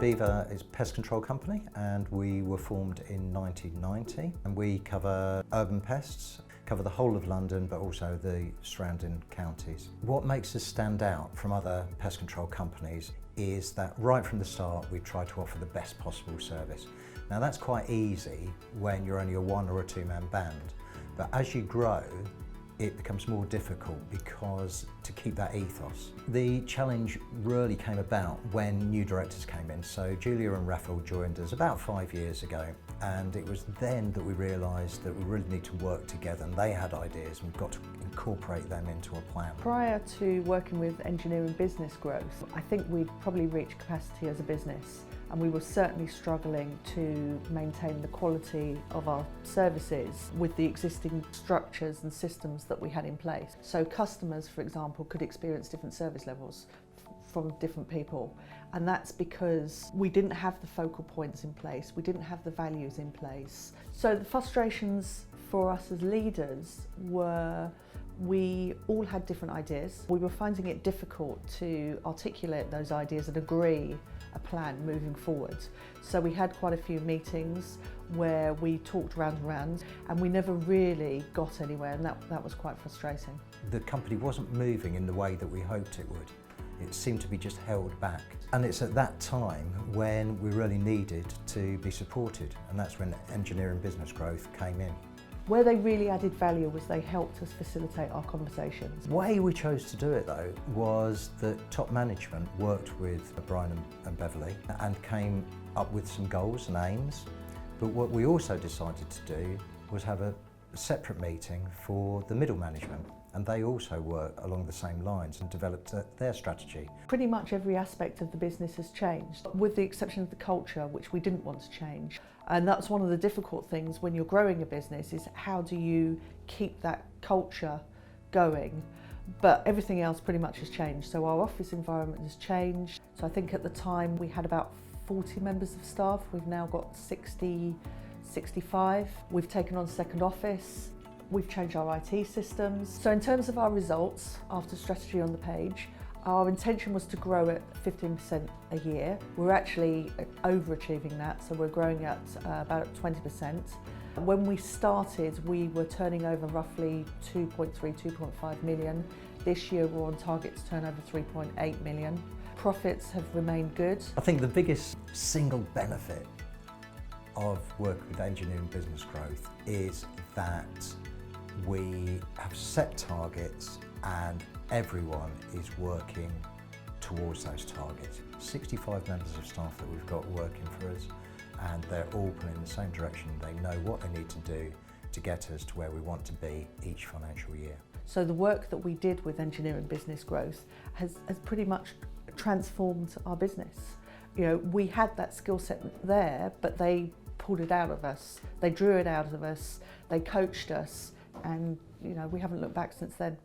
Beaver is a pest control company, and we were formed in 1990, and we cover urban pests, cover the whole of London but also the surrounding counties. What makes us stand out from other pest control companies is that right from the start we try to offer the best possible service. Now that's quite easy when you're only a one or a two-man band, but as you grow it becomes more difficult because to keep that ethos. The challenge really came about when new directors came in. So Julia and Raphael joined us about 5 years ago, and it was then that we realised that we really need to work together, and they had ideas and we've got to incorporate them into a plan. Prior to working with engineering business growth, I think we'd probably reached capacity as a business, and we were certainly struggling to maintain the quality of our services with the existing structures and systems that we had in place. So customers, for example, could experience different service levels from different people, and that's because we didn't have the focal points in place, we didn't have the values in place. So the frustrations for us as leaders were we all had different ideas. We were finding it difficult to articulate those ideas and agree a plan moving forward. So we had quite a few meetings where we talked round and round, and we never really got anywhere, and that was quite frustrating. The company wasn't moving in the way that we hoped it would. It seemed to be just held back. And it's at that time when we really needed to be supported, and that's when engineering business growth came in. Where they really added value was they helped us facilitate our conversations. The way we chose to do it though was that top management worked with Brian and Beverly and came up with some goals and aims, but what we also decided to do was have a separate meeting for the middle management, and they also worked along the same lines and developed their strategy. Pretty much every aspect of the business has changed, with the exception of the culture, which we didn't want to change. And that's one of the difficult things when you're growing a business, is how do you keep that culture going? But everything else pretty much has changed. So our office environment has changed. So I think at the time we had about 40 members of staff. We've now got 60, 65. We've taken on a second office. We've changed our IT systems. So in terms of our results, after strategy on the page, our intention was to grow at 15% a year. We're actually overachieving that, so we're growing at about 20%. When we started, we were turning over roughly 2.3, 2.5 million. This year we're on target to turn over 3.8 million. Profits have remained good. I think the biggest single benefit of working with engineering business growth is that we have set targets and everyone is working towards those targets. 65 members of staff that we've got working for us, and they're all pulling in the same direction. They know what they need to do to get us to where we want to be each financial year. So the work that we did with engineering business growth has pretty much transformed our business. You know, we had that skill set there, but they pulled it out of us. They drew it out of us, they coached us, and you know, we haven't looked back since then.